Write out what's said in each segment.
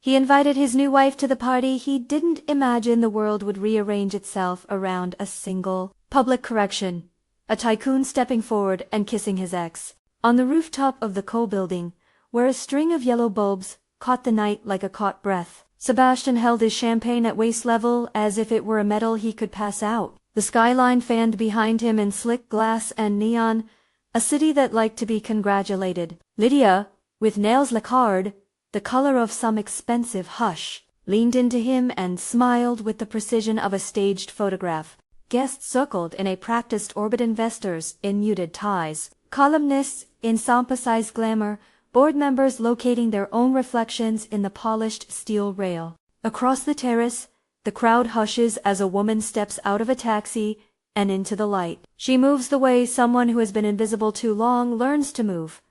He invited his new wife to the party. He didn't imagine the world would rearrange itself around a single public correction. A tycoon stepping forward and kissing his ex. On the rooftop of the coal building, where a string of yellow bulbs caught the night like a caught breath, Sebastian held his champagne at waist level as if it were a medal he could pass out. The skyline fanned behind him in slick glass and neon, a city that liked to be congratulated. Lydia, with nails lacquered, the color of some expensive hush, leaned into him and smiled with the precision of a staged photograph. Guests circled in a practiced orbit, investors in muted ties, columnists in sample-sized glamour, board members locating their own reflections in the polished steel rail. Across the terrace, the crowd hushes as a woman steps out of a taxi and into the light. She moves the way someone who has been invisible too long learns to move,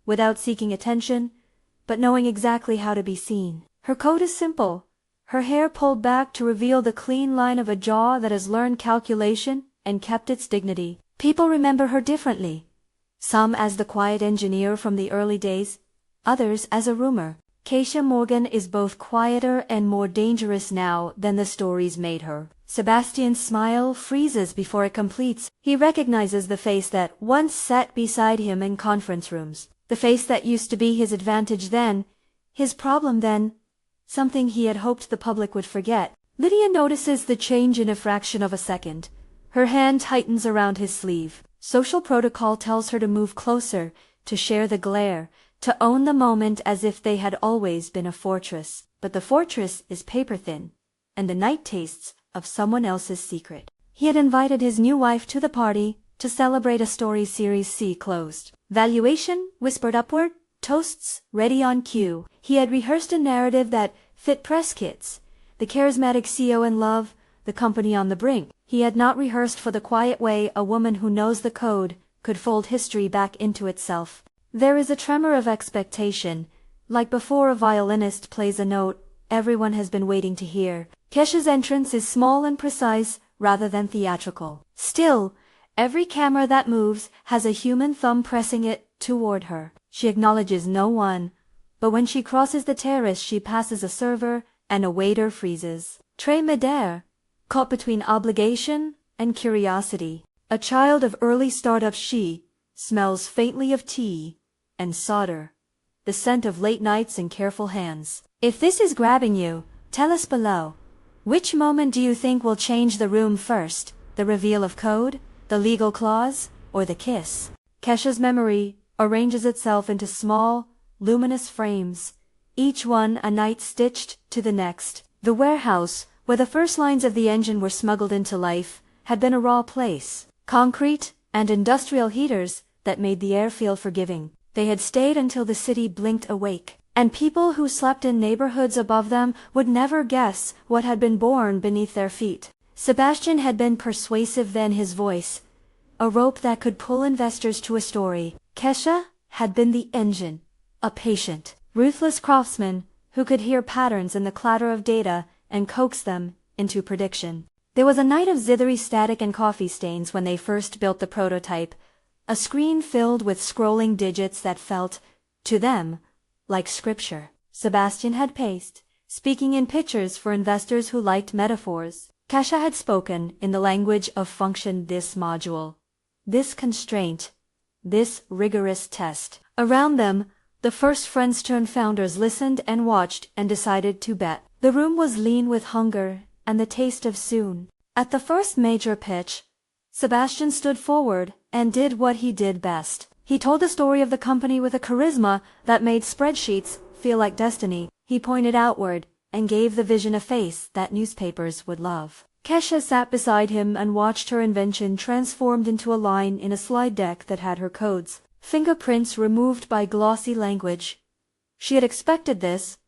without seeking attention, but knowing exactly how to be seen. Her coat is simple, her hair pulled back to reveal the clean line of a jaw that has learned calculation and kept its dignity. People remember her differently. Some as the quiet engineer from the early days, others as a rumor. Keisha Morgan is both quieter and more dangerous now than the stories made her. Sebastian's smile freezes before it completes. He recognizes the face that once sat beside him in conference rooms. The face that used to be his advantage then, his problem then, something he had hoped the public would forget. Lydia notices the change in a fraction of a second. Her hand tightens around his sleeve. Social protocol tells her to move closer, to share the glare, to own the moment as if they had always been a fortress. But the fortress is paper-thin, and the night tastes of someone else's secret. He had invited his new wife to the party to celebrate a story series C closed. Valuation whispered upward, toasts ready on cue. He had rehearsed a narrative that fit press kits, the charismatic CEO in love, the company on the brink. He had not rehearsed for the quiet way a woman who knows the code could fold history back into itself. There is a tremor of expectation, like before a violinist plays a note everyone has been waiting to hear. Kesha's entrance is small and precise rather than theatrical. Still, every camera that moves has a human thumb pressing it toward her. She acknowledges no one, but when she crosses the terrace she passes a server and a waiter freezes. Très Madère, caught between obligation and curiosity. A child of early startup, she smells faintly of tea and solder, the scent of late nights and careful hands. If this is grabbing you, tell us below. Which moment do you think will change the room first? The reveal of code, the legal clause, or the kiss? Kesha's memory arranges itself into small, luminous frames, each one a night stitched to the next. The warehouse, where the first lines of the engine were smuggled into life, had been a raw place. Concrete and industrial heaters that made the air feel forgiving. They had stayed until the city blinked awake, and people who slept in neighborhoods above them would never guess what had been born beneath their feet. Sebastian had been persuasive then, his voice, a rope that could pull investors to a story. Kesha had been the engine, a patient, ruthless craftsman who could hear patterns in the clatter of data and coax them into prediction. There was a night of zithery static and coffee stains when they first built the prototype, a screen filled with scrolling digits that felt, to them, like scripture. Sebastian had paced, speaking in pictures for investors who liked metaphors. Kesha had spoken in the language of function, this module, this constraint, this rigorous test. Around them, the first friends turned founders listened and watched and decided to bet. The room was lean with hunger and the taste of soon. At the first major pitch, Sebastian stood forward and did what he did best. He told the story of the company with a charisma that made spreadsheets feel like destiny. He pointed outward and gave the vision a face that newspapers would love. Kesha sat beside him and watched her invention transformed into a line in a slide deck that had her codes, fingerprints removed by glossy language. She had expected this,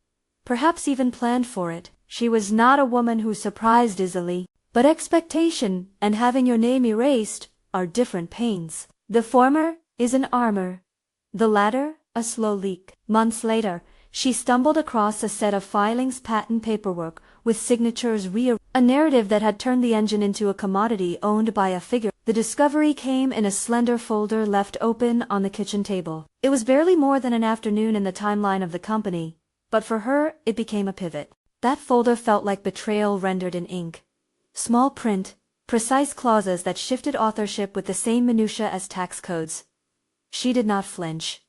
perhaps even planned for it. She was not a woman who surprised easily, but expectation and having your name erased are different pains. The former is an armor, the latter a slow leak. Months later, she stumbled across a set of filings, patent paperwork with signatures a narrative that had turned the engine into a commodity owned by a figure. The discovery came in a slender folder left open on the kitchen table. It was barely more than an afternoon in the timeline of the company, but for her, it became a pivot. That folder felt like betrayal rendered in ink. Small print, precise clauses that shifted authorship with the same minutiae as tax codes. She did not flinch.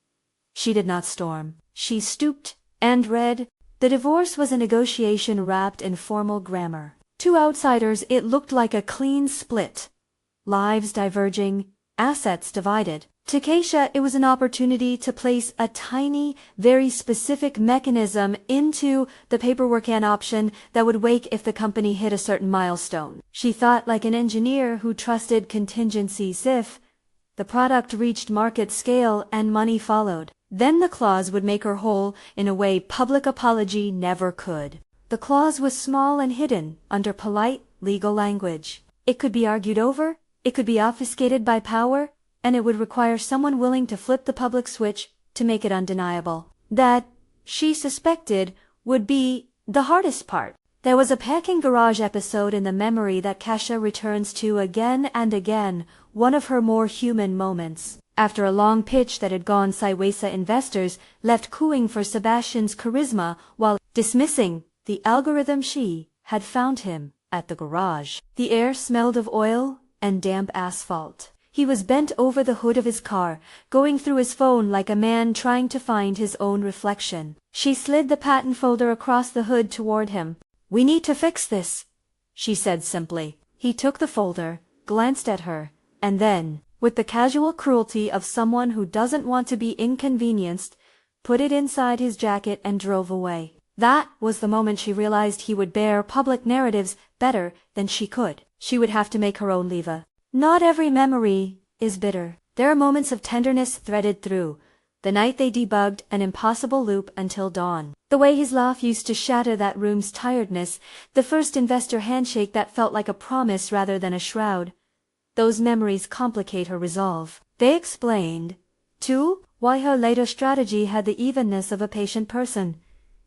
She did not storm. She stooped and read. The divorce was a negotiation wrapped in formal grammar. To outsiders, it looked like a clean split. Lives diverging, assets divided. To Keisha, it was an opportunity to place a tiny, very specific mechanism into the paperwork, an option that would wake if the company hit a certain milestone. She thought like an engineer who trusted contingencies. If the product reached market scale and money followed, then the clause would make her whole in a way public apology never could. The clause was small and hidden under polite legal language. It could be argued over, it could be obfuscated by power, and it would require someone willing to flip the public switch to make it undeniable. That, she suspected, would be the hardest part. There was a parking garage episode in the memory that Keisha returns to again and again, one of her more human moments. After a long pitch that had gone sideways, investors left cooing for Sebastian's charisma while dismissing the algorithm she had found him at the garage. The air smelled of oil and damp asphalt. He was bent over the hood of his car, going through his phone like a man trying to find his own reflection. She slid the patent folder across the hood toward him. "We need to fix this," she said simply. He took the folder, glanced at her, and then, with the casual cruelty of someone who doesn't want to be inconvenienced, put it inside his jacket and drove away. That was the moment she realized he would bear public narratives better than she could. She would have to make her own leva. Not every memory is bitter. There are moments of tenderness threaded through. The night they debugged an impossible loop until dawn. The way his laugh used to shatter that room's tiredness. The first investor handshake that felt like a promise rather than a shroud. Those memories complicate her resolve. They explained, too, why her later strategy had the evenness of a patient person.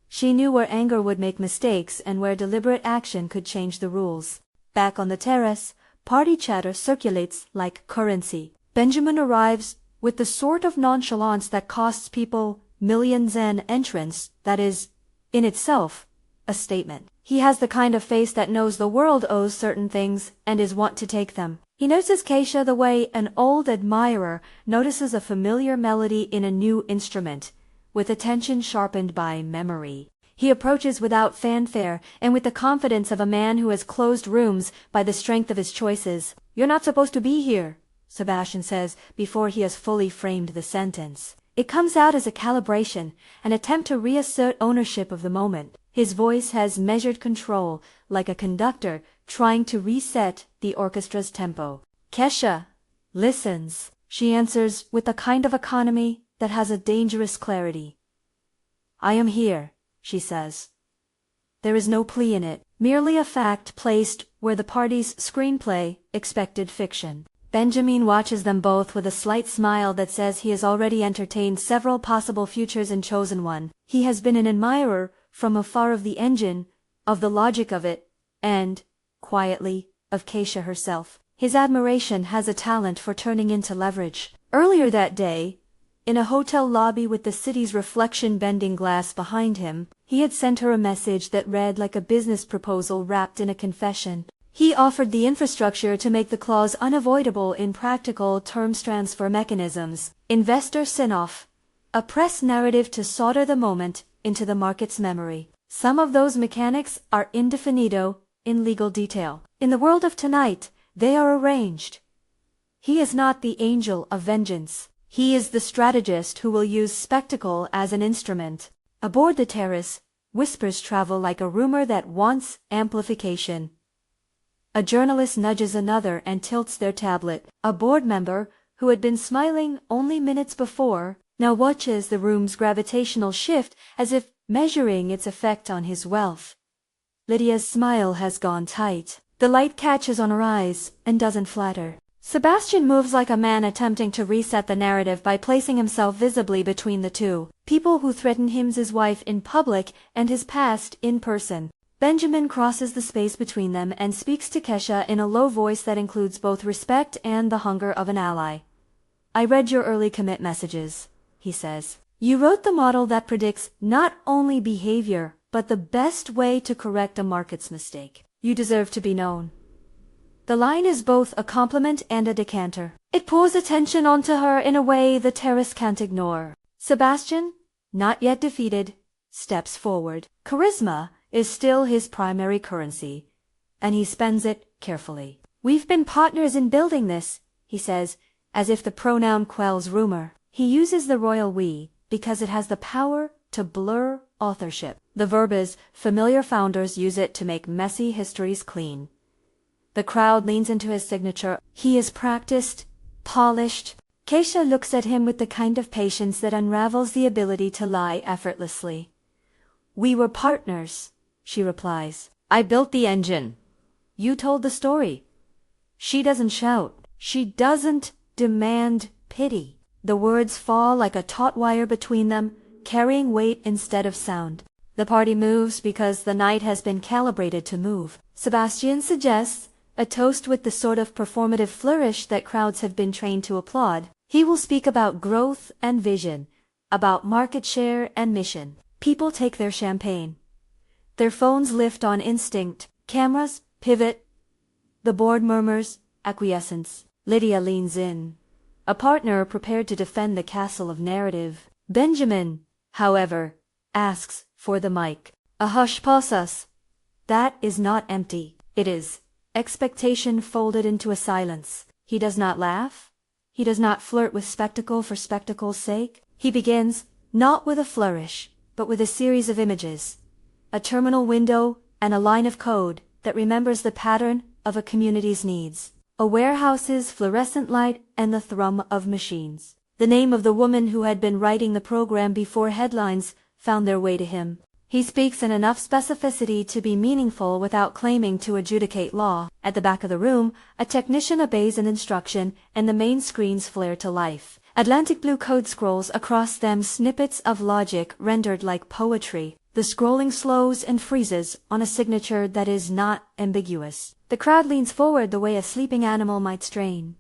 She knew where anger would make mistakes and where deliberate action could change the rules. Back on the terrace, party chatter circulates like currency. Benjamin arrives with the sort of nonchalance that costs people millions an entrance, that is, in itself, a statement. He has the kind of face that knows the world owes certain things and is wont to take them. He notices Keisha the way an old admirer notices a familiar melody in a new instrument, with attention sharpened by memory. He approaches without fanfare and with the confidence of a man who has closed rooms by the strength of his choices. "You're not supposed to be here," Sebastian says before he has fully framed the sentence. It comes out as a calibration, an attempt to reassert ownership of the moment. His voice has measured control, like a conductor trying to reset the orchestra's tempo. Keisha listens. She answers with a kind of economy that has a dangerous clarity. "I am here," she says. There is no plea in it, merely a fact placed where the party's screenplay expected fiction. Benjamin watches them both with a slight smile that says he has already entertained several possible futures and chosen one. He has been an admirer from afar of the engine, of the logic of it, and, quietly, of Keisha herself. His admiration has a talent for turning into leverage. Earlier that day, in a hotel lobby with the city's reflection bending glass behind him, he had sent her a message that read like a business proposal wrapped in a confession. He offered the infrastructure to make the clause unavoidable in practical terms transfer mechanisms. Investor Sinoff. A press narrative to solder the moment into the market's memory. Some of those mechanics are indefinito in legal detail. In the world of tonight, they are arranged. He is not the angel of vengeance. He is the strategist who will use spectacle as an instrument. Aboard the terrace, whispers travel like a rumor that wants amplification. A journalist nudges another and tilts their tablet. A board member, who had been smiling only minutes before, now watches the room's gravitational shift as if measuring its effect on his wealth. Lydia's smile has gone tight. The light catches on her eyes and doesn't flatter. Sebastian moves like a man attempting to reset the narrative by placing himself visibly between the two. People who threaten him, his wife in public and his past in person. Benjamin crosses the space between them and speaks to Keisha in a low voice that includes both respect and the hunger of an ally. "I read your early commit messages," he says. You wrote the model that predicts not only behavior, but the best way to correct a market's mistake. You deserve to be known. The line is both a compliment and a decanter. It pours attention onto her in a way the terrace can't ignore. Sebastian, not yet defeated, steps forward. Charisma is still his primary currency, and he spends it carefully. We've been partners in building this, he says, as if the pronoun quells rumor. He uses the royal we because it has the power to blur authorship. The verb is familiar founders use it to make messy histories clean. The crowd leans into his signature. He is practiced, polished. Keisha looks at him with the kind of patience that unravels the ability to lie effortlessly. We were partners, she replies. I built the engine. You told the story. She doesn't shout. She doesn't demand pity. The words fall like a taut wire between them, carrying weight instead of sound. The party moves because the night has been calibrated to move. Sebastian suggests a toast with the sort of performative flourish that crowds have been trained to applaud. He will speak about growth and vision, about market share and mission. People take their champagne. Their phones lift on instinct. Cameras pivot. The board murmurs acquiescence. Lydia leans in, a partner prepared to defend the castle of narrative. Benjamin, however, asks for the mic. A hush pulses. That is not empty. It is expectation folded into a silence. He does not laugh. He does not flirt with spectacle for spectacle's sake. He begins, not with a flourish, but with a series of images. A terminal window and a line of code that remembers the pattern of a community's needs. A warehouse's fluorescent light and the thrum of machines. The name of the woman who had been writing the program before headlines found their way to him. He speaks in enough specificity to be meaningful without claiming to adjudicate law. At the back of the room, a technician obeys an instruction and the main screens flare to life. Atlantic blue code scrolls across them, snippets of logic rendered like poetry. The scrolling slows and freezes on a signature that is not ambiguous. The crowd leans forward the way a sleeping animal might strain.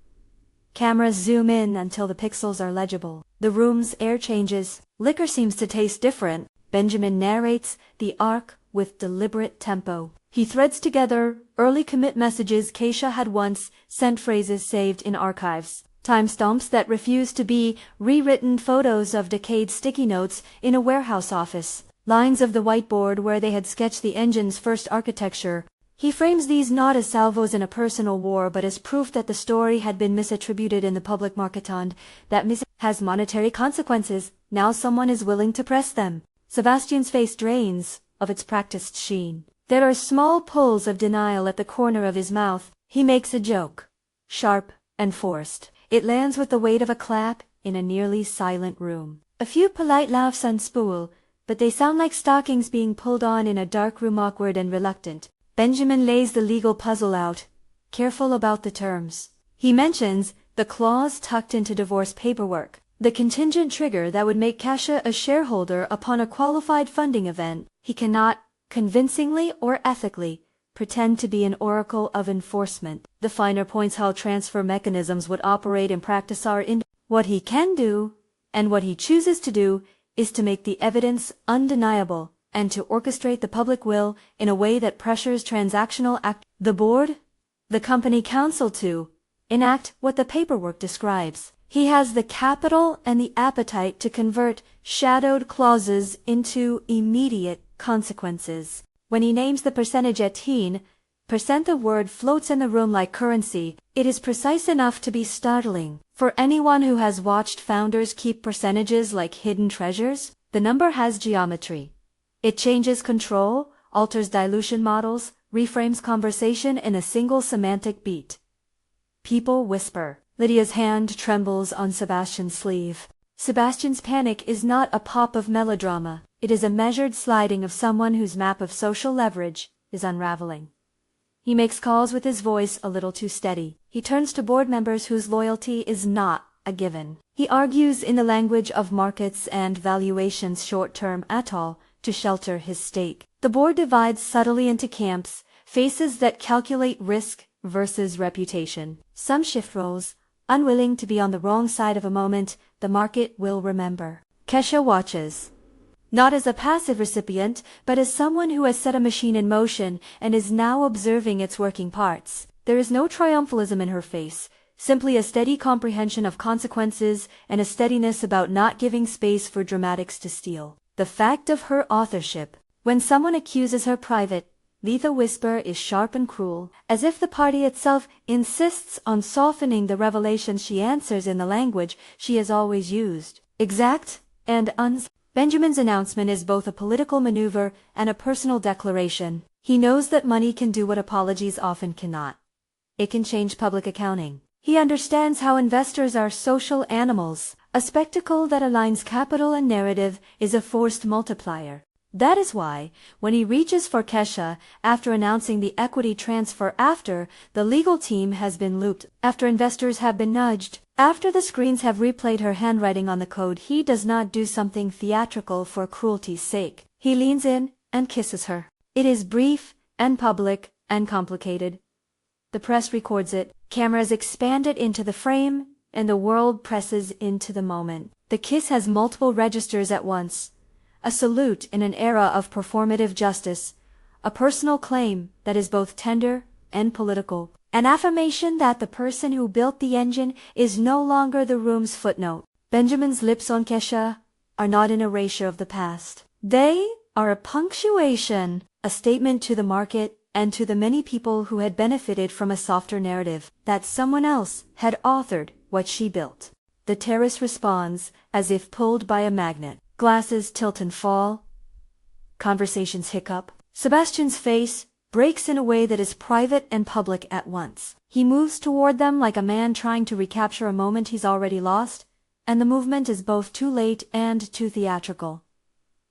Cameras zoom in until the pixels are legible. The room's air changes. Liquor seems to taste different. Benjamin narrates the arc with deliberate tempo. He threads together early commit messages Keisha had once sent, phrases saved in archives, timestamps that refuse to be rewritten, photos of decayed sticky notes in a warehouse office, lines of the whiteboard where they had sketched the engine's first architecture. He frames these not as salvos in a personal war, but as proof that the story had been misattributed in the public marketing, that has monetary consequences. Now someone is willing to press them. Sebastian's face drains of its practiced sheen. There are small pulls of denial at the corner of his mouth. He makes a joke, sharp and forced. It lands with the weight of a clap in a nearly silent room. A few polite laughs unspool, but they sound like stockings being pulled on in a dark room, awkward and reluctant. Benjamin lays the legal puzzle out, careful about the terms. He mentions the clause tucked into divorce paperwork, the contingent trigger that would make Keisha a shareholder upon a qualified funding event. He cannot, convincingly or ethically, pretend to be an oracle of enforcement. The finer points how transfer mechanisms would operate in practice are in. What he can do, and what he chooses to do, is to make the evidence undeniable, and to orchestrate the public will in a way that pressures transactional the board, the company council to enact what the paperwork describes. He has the capital and the appetite to convert shadowed clauses into immediate consequences. When he names the percentage 18%, the word floats in the room like currency. It is precise enough to be startling. For anyone who has watched founders keep percentages like hidden treasures, the number has geometry. It changes control, alters dilution models, reframes conversation in a single semantic beat. People whisper. Lydia's hand trembles on Sebastian's sleeve. Sebastian's panic is not a pop of melodrama. It is a measured sliding of someone whose map of social leverage is unraveling. He makes calls with his voice a little too steady. He turns to board members whose loyalty is not a given. He argues in the language of markets and valuations, short-term atoll, to shelter his stake. The board divides subtly into camps, faces that calculate risk versus reputation. Some shift roles, unwilling to be on the wrong side of a moment the market will remember. Kesha watches. Not as a passive recipient, but as someone who has set a machine in motion and is now observing its working parts. There is no triumphalism in her face, simply a steady comprehension of consequences and a steadiness about not giving space for dramatics to steal. The fact of her authorship. When someone accuses her private, lethal whisper is sharp and cruel, as if the party itself insists on softening the revelations she answers in the language she has always used. Exact and Benjamin's announcement is both a political maneuver and a personal declaration. He knows that money can do what apologies often cannot. It can change public accounting. He understands how investors are social animals. A spectacle that aligns capital and narrative is a forced multiplier. That is why, when he reaches for Kesha after announcing the equity transfer, after the legal team has been looped, after investors have been nudged, after the screens have replayed her handwriting on the code, he does not do something theatrical for cruelty's sake. He leans in and kisses her. It is brief and public and complicated. The press records it, cameras expand it into the frame, and the world presses into the moment. The kiss has multiple registers at once. A salute in an era of performative justice, a personal claim that is both tender and political, an affirmation that the person who built the engine is no longer the room's footnote. Benjamin's lips on Kesha are not an erasure of the past. They are a punctuation, a statement to the market and to the many people who had benefited from a softer narrative, that someone else had authored what she built. The terrace responds, as if pulled by a magnet. Glasses tilt and fall. Conversations hiccup. Sebastian's face breaks in a way that is private and public at once. He moves toward them like a man trying to recapture a moment he's already lost, and the movement is both too late and too theatrical.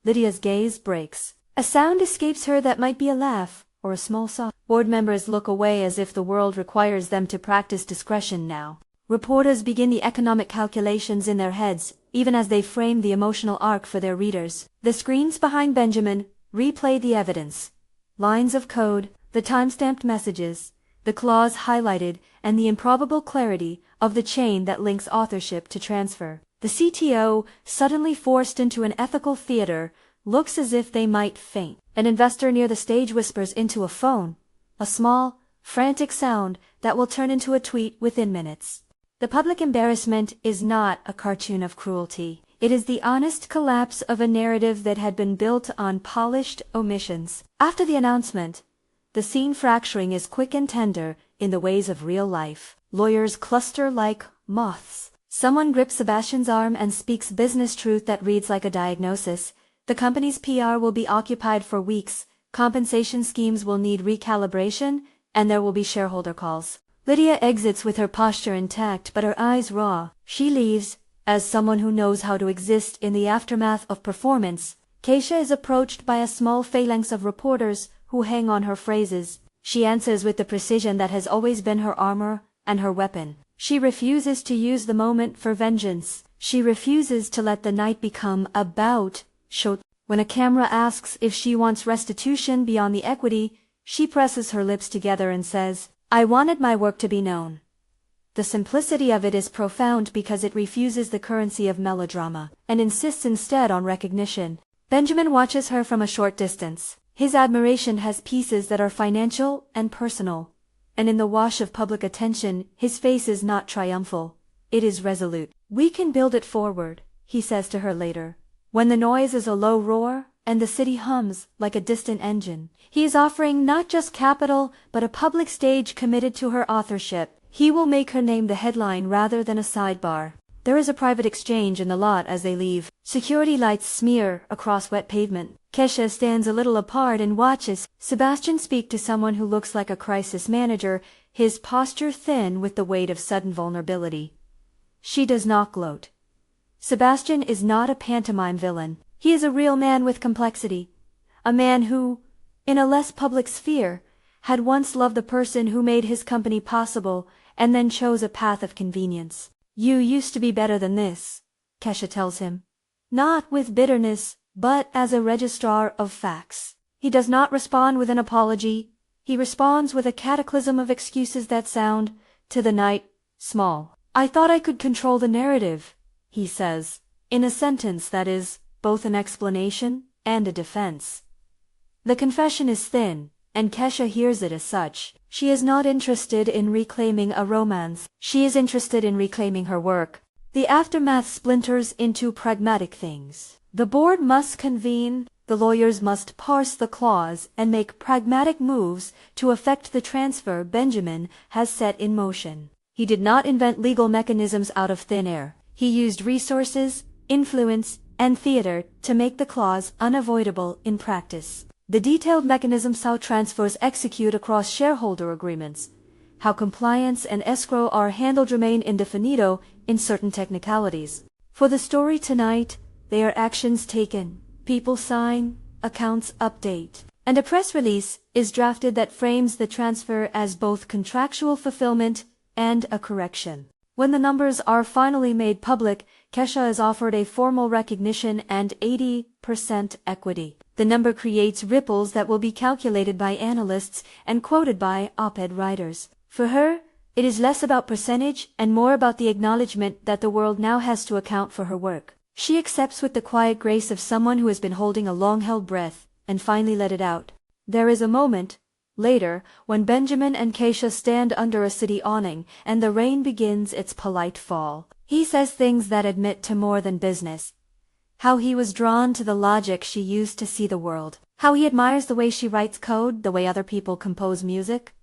Lydia's gaze breaks. A sound escapes her that might be a laugh or a small sob. Board members look away as if the world requires them to practice discretion now. Reporters begin the economic calculations in their heads, even as they frame the emotional arc for their readers. The screens behind Benjamin replay the evidence. Lines of code, the time-stamped messages, the clause highlighted, and the improbable clarity of the chain that links authorship to transfer. The CTO, suddenly forced into an ethical theater, looks as if they might faint. An investor near the stage whispers into a phone, a small, frantic sound that will turn into a tweet within minutes. The public embarrassment is not a cartoon of cruelty. It is the honest collapse of a narrative that had been built on polished omissions. After the announcement, the scene fracturing is quick and tender in the ways of real life. Lawyers cluster like moths. Someone grips Sebastian's arm and speaks business truth that reads like a diagnosis. The company's PR will be occupied for weeks, compensation schemes will need recalibration, and there will be shareholder calls. Lydia exits with her posture intact but her eyes raw. She leaves, as someone who knows how to exist in the aftermath of performance. Kesha is approached by a small phalanx of reporters who hang on her phrases. She answers with the precision that has always been her armor and her weapon. She refuses to use the moment for vengeance. She refuses to let the night become about show. When a camera asks if she wants restitution beyond the equity, she presses her lips together and says, "I wanted my work to be known." The simplicity of it is profound because it refuses the currency of melodrama, and insists instead on recognition. Benjamin watches her from a short distance. His admiration has pieces that are financial and personal, and in the wash of public attention, his face is not triumphal. It is resolute. "We can build it forward," he says to her later, when the noise is a low roar and the city hums like a distant engine. He is offering not just capital, but a public stage committed to her authorship. He will make her name the headline rather than a sidebar. There is a private exchange in the lot as they leave. Security lights smear across wet pavement. Kesha stands a little apart and watches Sebastian speak to someone who looks like a crisis manager, his posture thin with the weight of sudden vulnerability. She does not gloat. Sebastian is not a pantomime villain. He is a real man with complexity. A man who, in a less public sphere, had once loved the person who made his company possible and then chose a path of convenience. "You used to be better than this," Kesha tells him. Not with bitterness, but as a registrar of facts. He does not respond with an apology. He responds with a cataclysm of excuses that sound, to the night, small. "I thought I could control the narrative," he says. in a sentence that is both an explanation and a defense. The confession is thin, and Kesha hears it as such. She is not interested in reclaiming a romance. She is interested in reclaiming her work. The aftermath splinters into pragmatic things. The board must convene, the lawyers must parse the clause and make pragmatic moves to effect the transfer Benjamin has set in motion. He did not invent legal mechanisms out of thin air. He used resources, influence, and theater to make the clause unavoidable in practice. The detailed mechanisms how transfers execute across shareholder agreements, how compliance and escrow are handled remain indefinito in certain technicalities. For the story tonight, they are actions taken, people sign, accounts update, and a press release is drafted that frames the transfer as both contractual fulfillment and a correction. When the numbers are finally made public, Kesha is offered a formal recognition and 80% equity. The number creates ripples that will be calculated by analysts and quoted by op-ed writers. For her, it is less about percentage and more about the acknowledgement that the world now has to account for her work. She accepts with the quiet grace of someone who has been holding a long-held breath and finally let it out. There is a moment, later, when Benjamin and Kesha stand under a city awning and the rain begins its polite fall. He says things that admit to more than business. How he was drawn to the logic she used to see the world. How he admires the way she writes code, the way other people compose music.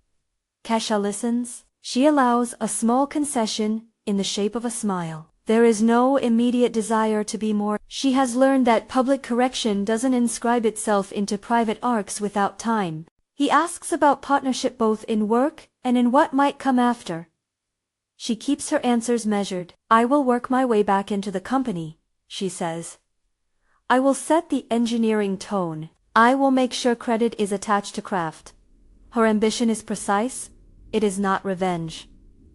Kesha listens. She allows a small concession in the shape of a smile. There is no immediate desire to be more. She has learned that public correction doesn't inscribe itself into private arcs without time. He asks about partnership both in work and in what might come after. She keeps her answers measured. I will work my way back into the company, she says. I will set the engineering tone. I will make sure credit is attached to craft. Her ambition is precise. It is not revenge.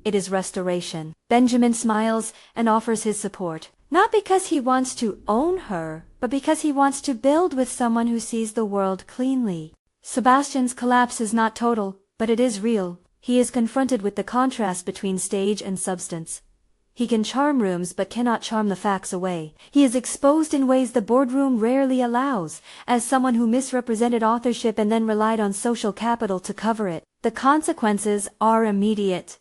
It is restoration. Benjamin smiles and offers his support. Not because he wants to own her, but because he wants to build with someone who sees the world cleanly. Sebastian's collapse is not total, but it is real. He is confronted with the contrast between stage and substance. He can charm rooms but cannot charm the facts away. He is exposed in ways the boardroom rarely allows, as someone who misrepresented authorship and then relied on social capital to cover it. The consequences are immediate.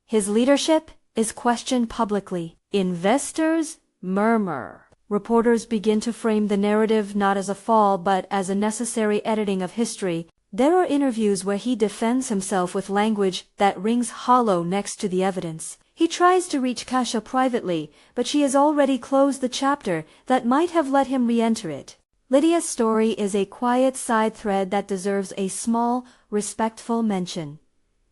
His leadership is questioned publicly. Investors murmur. Reporters begin to frame the narrative not as a fall but as a necessary editing of history. There are interviews where he defends himself with language that rings hollow next to the evidence. He tries to reach Kesha privately, but she has already closed the chapter that might have let him re-enter it. Lydia's story is a quiet side thread that deserves a small, respectful mention.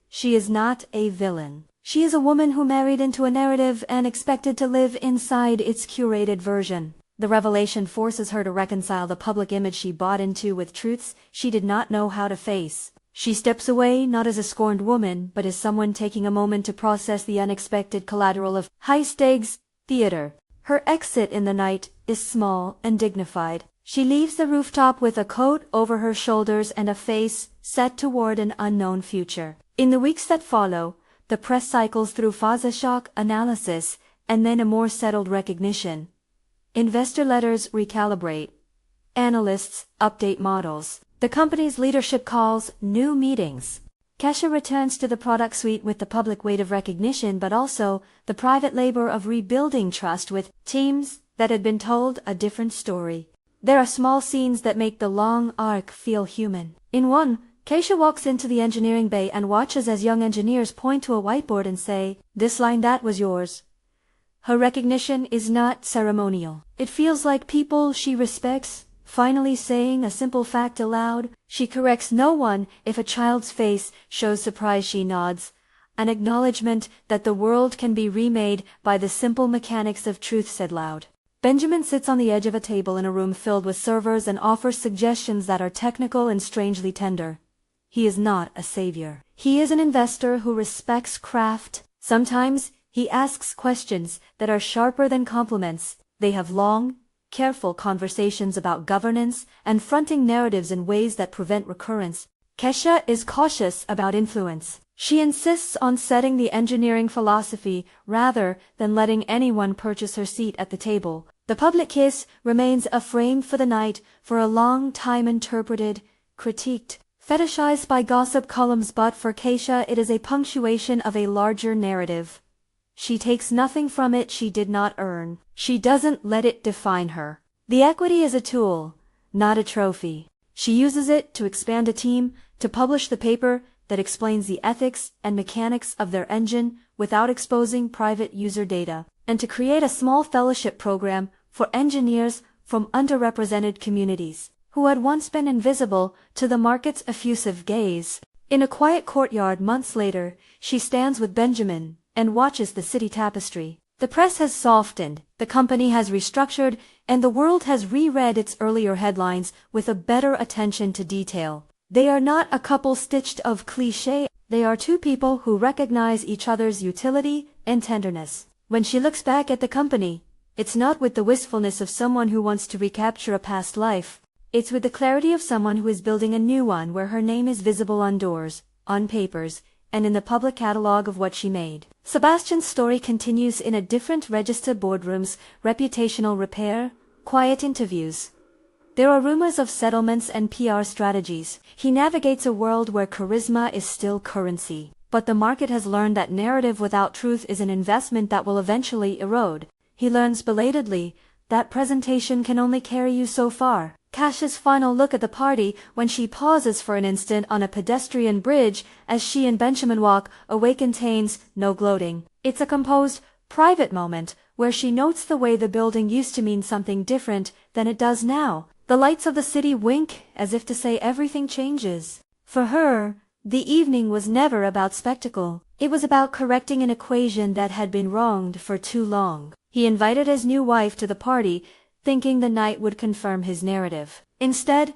She is not a villain. She is a woman who married into a narrative and expected to live inside its curated version. The revelation forces her to reconcile the public image she bought into with truths she did not know how to face. She steps away not as a scorned woman, but as someone taking a moment to process the unexpected collateral of high-stakes theater. Her exit in the night is small and dignified. She leaves the rooftop with a coat over her shoulders and a face set toward an unknown future. In the weeks that follow, the press cycles through phase shock analysis and then a more settled recognition. Investor letters recalibrate. Analysts update models. The company's leadership calls new meetings. Kesha returns to the product suite with the public weight of recognition but also the private labor of rebuilding trust with teams that had been told a different story. There are small scenes that make the long arc feel human. In one, Kesha walks into the engineering bay and watches as young engineers point to a whiteboard and say, "This line that was yours." Her recognition is not ceremonial. It feels like people she respects finally saying a simple fact aloud. She corrects no one. If a child's face shows surprise, she nods, an acknowledgement that the world can be remade by the simple mechanics of truth said loud. Benjamin sits on the edge of a table in a room filled with servers and offers suggestions that are technical and strangely tender. He is not a savior. He is an investor who respects craft. Sometimes he asks questions that are sharper than compliments. They have long, careful conversations about governance and fronting narratives in ways that prevent recurrence. Kesha is cautious about influence. She insists on setting the engineering philosophy rather than letting anyone purchase her seat at the table. The public kiss remains a frame for the night, for a long time interpreted, critiqued, fetishized by gossip columns, but for Keisha it is a punctuation of a larger narrative. She takes nothing from it she did not earn. She doesn't let it define her. The equity is a tool, not a trophy. She uses it to expand a team, to publish the paper that explains the ethics and mechanics of their engine without exposing private user data, and to create a small fellowship program for engineers from underrepresented communities who had once been invisible to the market's effusive gaze. In a quiet courtyard months later, she stands with Benjamin and watches the city tapestry. The press has softened, the company has restructured, and the world has reread its earlier headlines with a better attention to detail. They are not a couple stitched of cliché, they are two people who recognize each other's utility and tenderness. When she looks back at the company, it's not with the wistfulness of someone who wants to recapture a past life. It's with the clarity of someone who is building a new one where her name is visible on doors, on papers, and in the public catalog of what she made. Sebastian's story continues in a different register: boardrooms, reputational repair, quiet interviews. There are rumors of settlements and PR strategies. He navigates a world where charisma is still currency. But the market has learned that narrative without truth is an investment that will eventually erode. He learns belatedly that presentation can only carry you so far. Kassia's final look at the party, when she pauses for an instant on a pedestrian bridge as she and Benjamin walk away, contains no gloating. It's a composed, private moment where she notes the way the building used to mean something different than it does now. The lights of the city wink as if to say everything changes. For her, the evening was never about spectacle. It was about correcting an equation that had been wronged for too long. He invited his new wife to the party, thinking the night would confirm his narrative. Instead,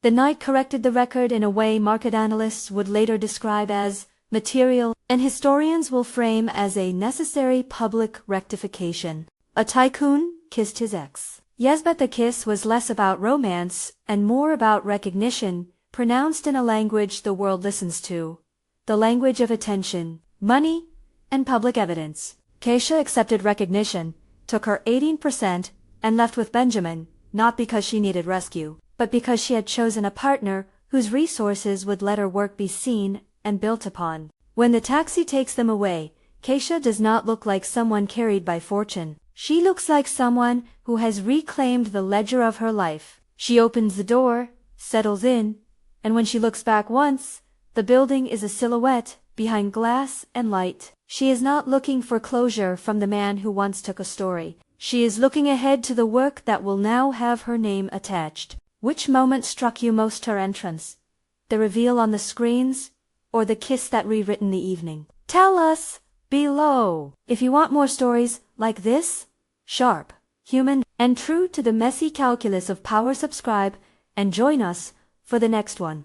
the night corrected the record in a way market analysts would later describe as material, and historians will frame as a necessary public rectification. A tycoon kissed his ex. Yes, but the kiss was less about romance and more about recognition, pronounced in a language the world listens to. The language of attention, money, and public evidence. Keisha accepted recognition, took her 18%, and left with Benjamin, not because she needed rescue, but because she had chosen a partner whose resources would let her work be seen and built upon. When the taxi takes them away, Keisha does not look like someone carried by fortune. She looks like someone who has reclaimed the ledger of her life. She opens the door, settles in, and when she looks back once, the building is a silhouette behind glass and light. She is not looking for closure from the man who once took a story. She is looking ahead to the work that will now have her name attached. Which moment struck you most, her entrance? The reveal on the screens, or the kiss that rewritten the evening? Tell us below. If you want more stories like this, sharp, human, and true to the messy calculus of power, subscribe and join us for the next one.